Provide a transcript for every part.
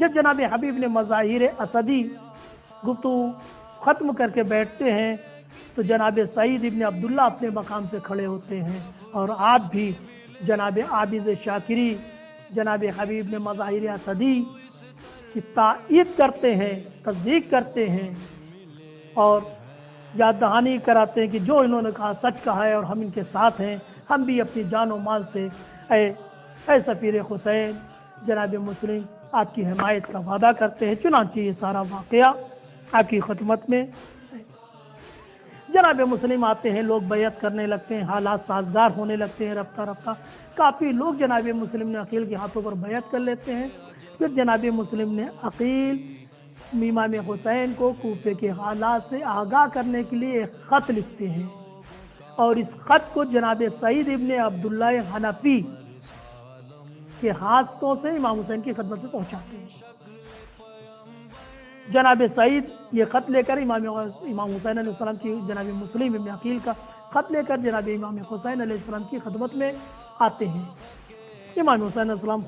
جب جناب حبیب نے مظاہر اسدی گفتگو ختم کر کے بیٹھتے ہیں تو جناب سعید ابن عبداللہ اپنے مقام سے کھڑے ہوتے ہیں، اور آپ بھی جناب عابد شاکری جناب حبیب نے مظاہر اسدی کی تائید کرتے ہیں، تصدیق کرتے ہیں اور یاد دہانی کراتے ہیں کہ جو انہوں نے کہا سچ کہا ہے اور ہم ان کے ساتھ ہیں، ہم بھی اپنی جان و مال سے اے سفیر حسین جناب مسلم آپ کی حمایت کا وعدہ کرتے ہیں۔ چنانچہ یہ سارا واقعہ آپ کی خدمت میں جناب مسلم آتے ہیں، لوگ بیعت کرنے لگتے ہیں، حالات سازگار ہونے لگتے ہیں، رفتہ رفتہ کافی لوگ جناب مسلم نے عقیل کے ہاتھوں پر بیعت کر لیتے ہیں۔ پھر جناب مسلم نے عقیل امام حسین کو کوفے کے حالات سے آگاہ کرنے کے لیے ایک خط لکھتے ہیں، اور اس خط کو جناب سعید ابن عبداللہ حنفی کے ہاتھوں سے امام حسین کی خدمت میں پہنچاتے ہیں۔ جناب سعید یہ خط لے کر امام حسین علیہ السلام کی جناب مسلم ابن عقیل کا خط لے کر جناب امام حسین علیہ السلام کی خدمت میں آتے ہیں۔ امام حسین علیہ السلام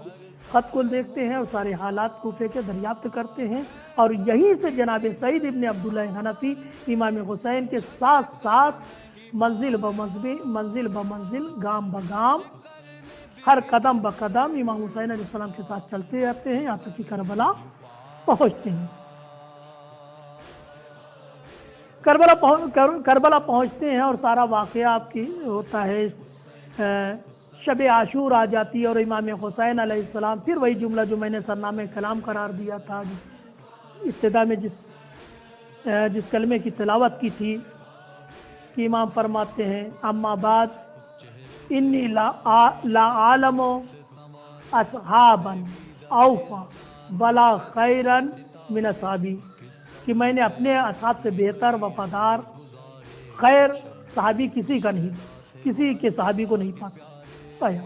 خط کو دیکھتے ہیں اور سارے حالات کوفے کے دریافت کرتے ہیں، اور یہیں سے جناب سعید ابن عبداللہ حنفی امام حسین کے ساتھ ساتھ منزل بمنزل گام بگام ہر قدم بقدم امام حسین علیہ السلام کے ساتھ چلتے رہتے ہیں، یہاں تک کہ کربلا پہنچتے ہیں۔ کربلا پہنچتے ہیں اور سارا واقعہ آپ کی ہوتا ہے۔ شب عاشور آ جاتی ہے اور امام حسین علیہ السلام پھر وہی جملہ جو میں نے سرنامہ کلام قرار دیا تھا، ابتدا میں جس کلمے کی تلاوت کی تھی کہ امام فرماتے ہیں اما بعد انی لا عالم اصحابا اوفا بلا خیرا من اصحابی، کہ میں نے اپنے اصحاب سے بہتر وفادار خیر صحابی کسی کا نہیں، کسی کے صحابی کو نہیں پایا۔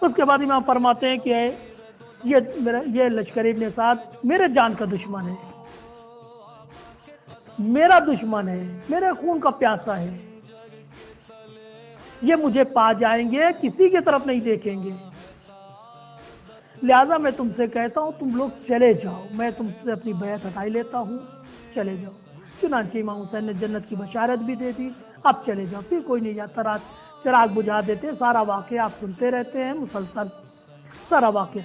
اس کے بعد امام فرماتے ہیں کہ یہ لشکر ابن سعد میرے جان کا دشمن ہے، میرا دشمن ہے، میرے خون کا پیاسا ہے، یہ مجھے پا جائیں گے، کسی کی طرف نہیں دیکھیں گے، لہذا میں تم سے کہتا ہوں تم لوگ چلے جاؤ، میں تم سے اپنی بیعت ہٹائی لیتا ہوں، چلے جاؤ۔ چنانچہ امام حسین نے جنت کی بشارت بھی دے دی، اب چلے جاؤ۔ پھر کوئی نہیں جاتا، رات چراغ بجھا دیتے، سارا واقعہ آپ سنتے رہتے ہیں مسلسل، سارا واقعہ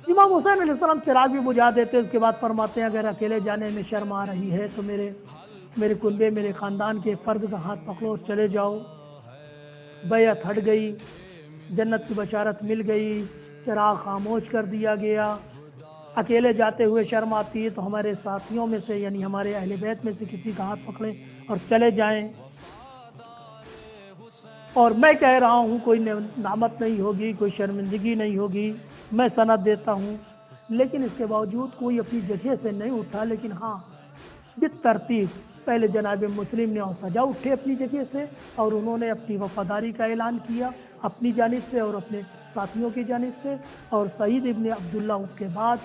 امام حسین علیہ السلام چراغ بھی بجھا دیتے۔ اس کے بعد فرماتے ہیں اگر اکیلے جانے میں شرم آ رہی ہے تو میرے کنبے میرے خاندان کے فرد کا ہاتھ پکڑو اور چلے جاؤ۔ بیعت ہٹ گئی، جنت کی بشارت مل گئی، چراغ خاموش کر دیا گیا۔ اکیلے جاتے ہوئے شرم آتی ہے تو ہمارے ساتھیوں میں سے یعنی ہمارے اہل بیت میں سے کسی کا ہاتھ پکڑیں اور چلے جائیں۔ اور میں کہہ رہا ہوں کوئی نعمت نہیں ہوگی، کوئی شرمندگی نہیں ہوگی، میں سند دیتا ہوں، لیکن اس کے باوجود کوئی اپنی جگہ سے نہیں اٹھا، لیکن ہاں بالترتیب پہلے جناب مسلم نے سجا اٹھے اپنی جگہ سے اور انہوں نے اپنی وفاداری کا اعلان کیا اپنی جانب سے اور اپنے ساتھیوں کی جانب سے، اور سعید ابن عبداللہ اس کے بعد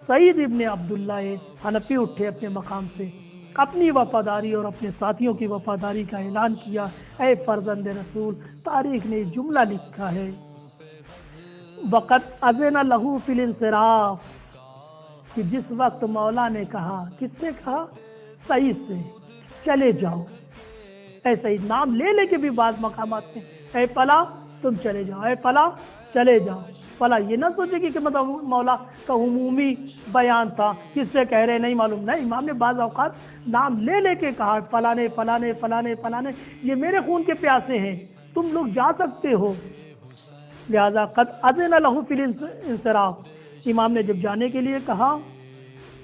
سعید ابن عبداللہ حنفی اٹھے اپنے مقام سے، اپنی وفاداری اور اپنے ساتھیوں کی وفاداری کا اعلان کیا۔ اے فرزند رسول، تاریخ نے جملہ لکھا ہے وقت اذن لہو فی الانصراف، کہ جس وقت مولا نے کہا، کس سے کہا؟ سعید سے، چلے جاؤ۔ اے سعید نام لے لے کے بھی بعض مقامات میں، اے پلا تم چلے جاؤ، اے پلا چلے جاؤ۔ پلا یہ نہ سوچے کہ مطلب مولا کا عمومی بیان تھا، کس سے کہہ رہے نہیں معلوم، نہیں، امام نے بعض اوقات نام لے لے کے کہا فلانے فلانے فلانے فلانے، یہ میرے خون کے پیاسے ہیں، تم لوگ جا سکتے ہو، لہذا قد اذن لہ فی الانصراف۔ امام نے جب جانے کے لیے کہا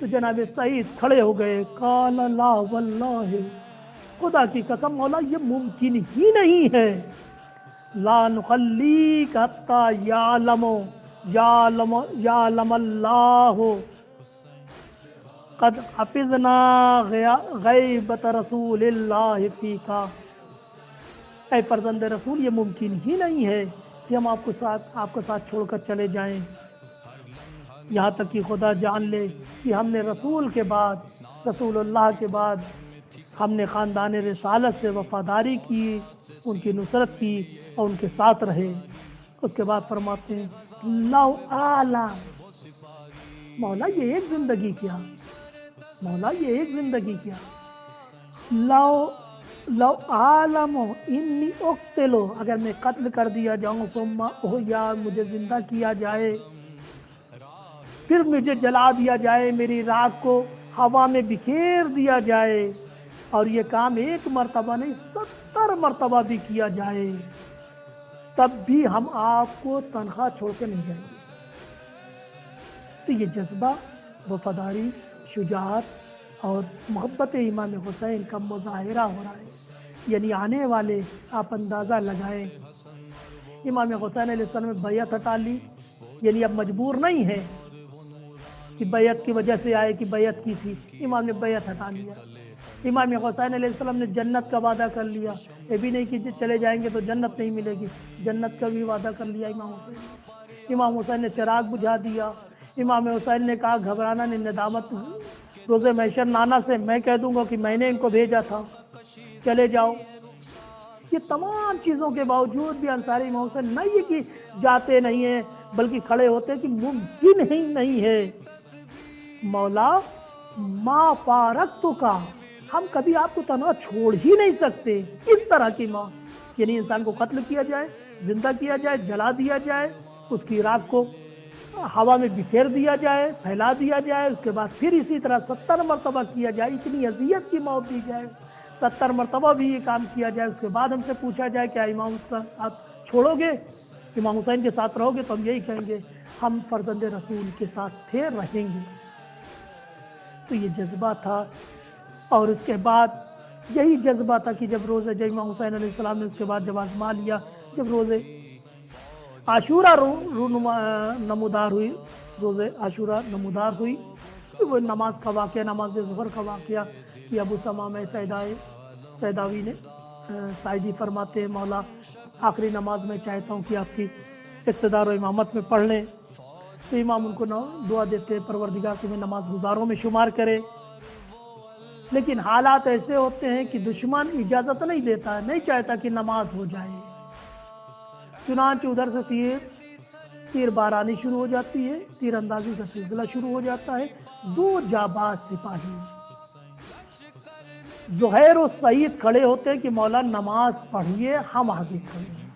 تو جناب سعید کھڑے ہو گئے، قال لا واللہ، خدا کی قسم مولا یہ ممکن ہی نہیں ہے، لا نخلیک حتی یعلم اللہ قد حفظنا غیبت رسول اللہ فیکا۔ اے فرزند رسول یہ ممکن ہی نہیں ہے کہ ہم آپ کو ساتھ چھوڑ کر چلے جائیں، یہاں تک کہ خدا جان لے کہ ہم نے رسول کے بعد، رسول اللہ کے بعد ہم نے خاندان رسالت سے وفاداری کی، ان کی نصرت کی اور ان کے ساتھ رہے۔ اس کے بعد فرماتے ہیں لو اعلم مولا یہ ایک زندگی کیا، مولا یہ ایک زندگی کیا، لو عالم انی اقتلو، اگر میں قتل کر دیا جاؤں، ثم احیا، مجھے زندہ کیا جائے، پھر مجھے جلا دیا جائے، میری راک کو ہوا میں بکھیر دیا جائے، اور یہ کام ایک مرتبہ نہیں 70 مرتبہ بھی کیا جائے، تب بھی ہم آپ کو تنخواہ چھوڑ کے نہیں جائیں گے۔ تو یہ جذبہ، وفاداری، شجاعت اور محبت امام حسین کا مظاہرہ ہو رہا ہے۔ یعنی آنے والے آپ اندازہ لگائیں، امام حسین علیہ السلام نے بیعت ہٹا لی، یعنی اب مجبور نہیں ہے کہ بیعت کی وجہ سے آئے کہ بیعت کی تھی، امام نے بیعت ہٹا لیا۔ امام حسین علیہ السلام نے جنت کا وعدہ کر لیا، یہ بھی نہیں کہ چلے جائیں گے تو جنت نہیں ملے گی، جنت کا بھی وعدہ کر لیا امام حسین۔ امام حسین نے چراغ بجھا دیا، امام حسین نے کہا گھبرانا نہیں، ندامت روز محشر نانا سے میں کہہ دوں گا کہ میں نے ان کو بھیجا تھا، چلے جاؤ۔ یہ تمام چیزوں کے باوجود بھی انصاری امام حسین نہ یہ کہ جاتے نہیں ہیں بلکہ کھڑے ہوتے کہ ممکن ہی نہیں ہے، مولا ما فارقتو کا، ہم کبھی آپ کو تنہا چھوڑ ہی نہیں سکتے۔ اس طرح کی موت، یعنی انسان کو قتل کیا جائے، زندہ کیا جائے، جلا دیا جائے، اس کی راک کو ہوا میں بکھیر دیا جائے، پھیلا دیا جائے، اس کے بعد پھر اسی طرح 70 مرتبہ کیا جائے، اتنی اذیت کی موت دی جائے، 70 مرتبہ بھی یہ کام کیا جائے، اس کے بعد ہم سے پوچھا جائے کیا امام حسین آپ چھوڑو گے، امام حسین کے ساتھ رہو گے، تو ہم یہی کہیں گے ہم فرزند رسول کے ساتھ تھے، رہیں گے۔ تو یہ جذبہ تھا، اور اس کے بعد یہی جذبہ تھا کہ جب روزہ جب امام حسین علیہ السلام نے اس کے بعد جب آزما لیا، جب روزے عاشورہ نمودار ہوئی، روزے عاشورہ نمودار ہوئی، وہ نماز کا واقعہ، نماز ظہر کا واقعہ کہ ابو سمامہ سیداوی نے سائدی فرماتے ہیں مولا آخری نماز میں چاہتا ہوں کہ آپ کی اقتدار و امامت میں پڑھ لیں، تو امام ان کو دعا دیتے پروردگار تمہیں نماز گزاروں میں شمار کرے، لیکن حالات ایسے ہوتے ہیں کہ دشمن اجازت نہیں دیتا ہے، نہیں چاہتا کہ نماز ہو جائے، چنانچہ ادھر سے تیر بارانی شروع ہو جاتی ہے، تیر اندازی کا سلسلہ شروع ہو جاتا ہے۔ 2 جاباز سپاہی زہیر و سعید کھڑے ہوتے ہیں کہ مولا نماز پڑھیے، ہم آگے کھڑے ہیں۔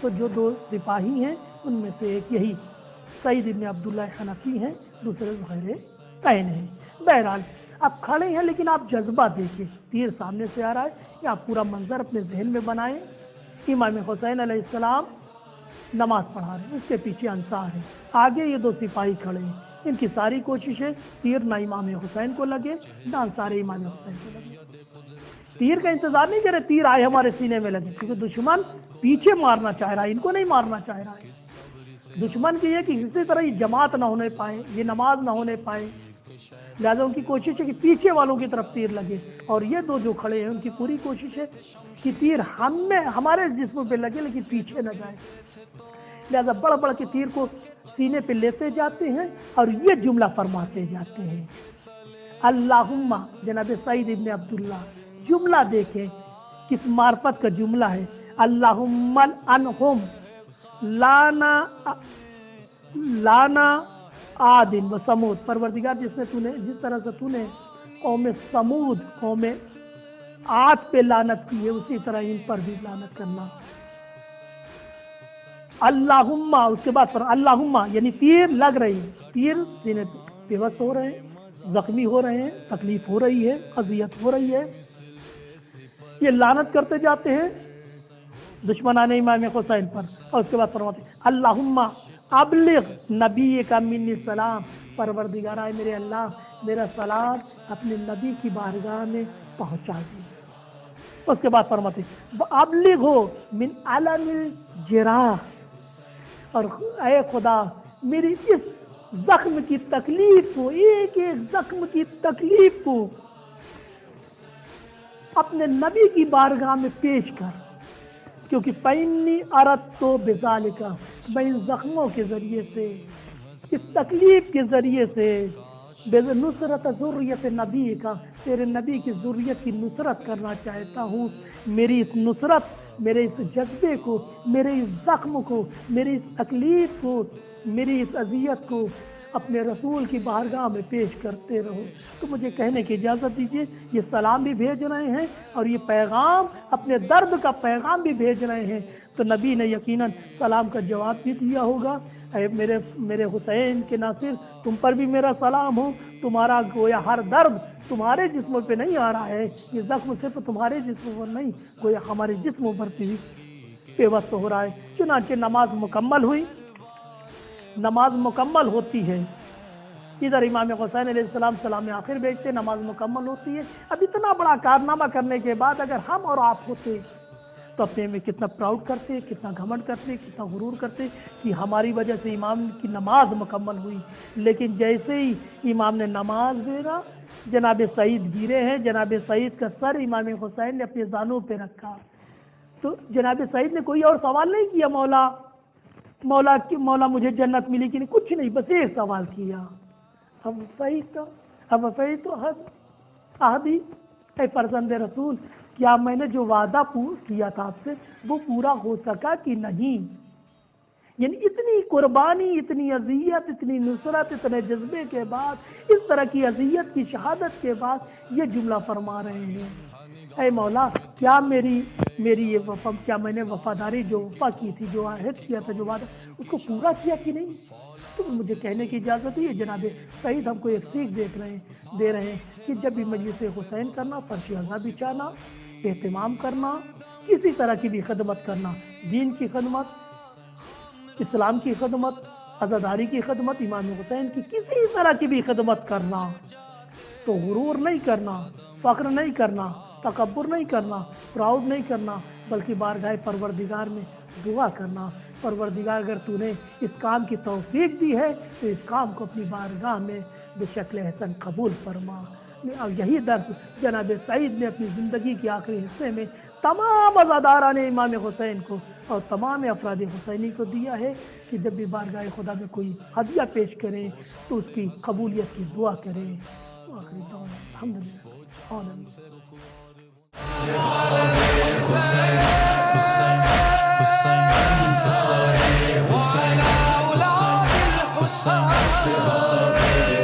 تو جو 2 سپاہی ہیں ان میں سے ایک یہی سعید ابن عبداللہ حنفی ہیں، دوسرے زہیر قین ہیں۔ بہرحال آپ کھڑے ہیں، لیکن آپ جذبہ دیکھیں، تیر سامنے سے آ رہا ہے، یا آپ پورا منظر اپنے ذہن میں بنائیں، امام حسین علیہ السلام نماز پڑھا رہے ہیں، اس کے پیچھے انصار ہیں، آگے یہ 2 سپاہی کھڑے ہیں، ان کی ساری کوششیں تیر نہ امام حسین کو لگے نہ انصار امام حسین کو لگے، تیر کا انتظار نہیں کرے تیر آئے ہمارے سینے میں لگے، کیونکہ دشمن پیچھے مارنا چاہ رہا ہے، ان کو نہیں مارنا چاہ رہا ہے۔ دشمن کی یہ کہ کسی طرح یہ جماعت نہ ہونے پائے، یہ نماز نہ ہونے پائے، لہذا ان کی کوشش ہے کہ پیچھے والوں کی طرف تیر لگے، اور یہ 2 جو کھڑے ہیں ان کی پوری کوشش ہے کہ تیر ہمارے جسم پہ لگے لیکن پیچھے نہ جائے، لہذا بڑھ بڑھ کے تیر کو سینے پہ لیتے جاتے ہیں اور یہ جملہ فرماتے جاتے ہیں، اللہم، جناب سعید ابن عبداللہ، جملہ دیکھیں کس معرفت کا جملہ ہے، اللہم الانہم لانا عاد و سمود، پروردگار جس طرح سے تو نے قوم سمود، قوم عاد پہ لعنت کی ہے، اسی طرح ان پر بھی لعنت کرنا۔ اللہم، اس کے بعد اللہم یعنی تیر لگ رہی ہے، تیر سینے پہ بس ہو رہے ہیں، زخمی ہو رہے ہیں، تکلیف ہو رہی ہے، اذیت ہو رہی ہے، یہ لعنت کرتے جاتے ہیں دشمنان امام حسین پر، اور اس کے بعد فرماتے ہیں اللہم ابلغ نبی کا منی سلام، پروردگار آئے میرے اللہ میرا سلام اپنے نبی کی بارگاہ میں پہنچا دی۔ اس کے بعد فرماتے ہیں ابلغ ہو من علم الجراح، اور اے خدا میری اس زخم کی تکلیف کو، ایک ایک زخم کی تکلیف کو اپنے نبی کی بارگاہ میں پیش کر، کیونکہ پینی اردت تو بذالک، میں ان زخموں کے ذریعے سے، اس تکلیف کے ذریعے سے نصرت ذریت نبی کا، تیرے نبی کی ذریت کی نصرت کرنا چاہتا ہوں، میری اس نصرت، میرے اس جذبے کو، میرے اس زخم کو، میری اس تکلیف کو، میری اس اذیت کو اپنے رسول کی بارگاہ میں پیش کرتے رہو۔ تو مجھے کہنے کی اجازت دیجیے، یہ سلام بھی بھیج رہے ہیں اور یہ پیغام، اپنے درد کا پیغام بھی بھیج رہے ہیں، تو نبی نے یقیناً سلام کا جواب بھی دیا ہوگا۔ اے میرے حسین کے ناصر، تم پر بھی میرا سلام ہو، تمہارا گویا ہر درد تمہارے جسم پہ نہیں آ رہا ہے، یہ زخم صرف تمہارے جسم پر نہیں، گویا ہمارے جسموں پر بھی پیوست ہو رہا ہے۔ چنانچہ نماز مکمل ہوئی، نماز مکمل ہوتی ہے، ادھر امام حسین علیہ السلام سلام آخر بھیجتے، نماز مکمل ہوتی ہے۔ اب اتنا بڑا کارنامہ کرنے کے بعد اگر ہم اور آپ ہوتے تو اپنے میں کتنا پراؤڈ کرتے، کتنا گھمنڈ کرتے، کتنا غرور کرتے کہ ہماری وجہ سے امام کی نماز مکمل ہوئی۔ لیکن جیسے ہی امام نے نماز بھیجا، جناب سعید گرے ہیں، جناب سعید کا سر امام حسین نے اپنے زانوں پہ رکھا، تو جناب سعید نے کوئی اور سوال نہیں کیا، مولا مجھے جنت ملی کہ نہیں، کچھ نہیں، بس ایک سوال کیا، اب فیت تو احدی، اے فرزند رسول، کیا میں نے جو وعدہ کیا تھا آپ سے وہ پورا ہو سکا کہ نہیں؟ یعنی اتنی قربانی، اتنی اذیت، اتنی نصرت، اتنے جذبے کے بعد، اس طرح کی اذیت کی شہادت کے بعد یہ جملہ فرما رہے ہیں، اے مولا، کیا میری یہ وفا، کیا میں نے وفاداری جو وفا کی تھی، جو عہد کیا تھا، جو وعدہ، اس کو پورا کیا کہ نہیں؟ تو مجھے کہنے کی اجازت ہے، جناب سعید ہم کو ایک سیکھ دے رہے ہیں کہ جب بھی مجلس حسین کرنا، فرش اعضا بچھانا، اہتمام کرنا، کسی طرح کی بھی خدمت کرنا، دین کی خدمت، اسلام کی خدمت، عزاداری کی خدمت، امام حسین کی کسی طرح کی بھی خدمت کرنا، تو غرور نہیں کرنا، فخر نہیں کرنا، تکبر نہیں کرنا، پراؤڈ نہیں کرنا، بلکہ بارگاہ پروردگار میں دعا کرنا، پروردگار اگر تو نے اس کام کی توفیق دی ہے تو اس کام کو اپنی بارگاہ میں بشکل حسن قبول فرما۔ اور یہی درس جناب سعید نے اپنی زندگی کے آخری حصے میں تمام عزاداران امام حسین کو اور تمام افراد حسینی کو دیا ہے کہ جب بھی بارگاہ خدا میں کوئی ہدیہ پیش کریں تو اس کی قبولیت کی دعا کریں۔ آخری دعا الحمدللہ آمین۔ حسین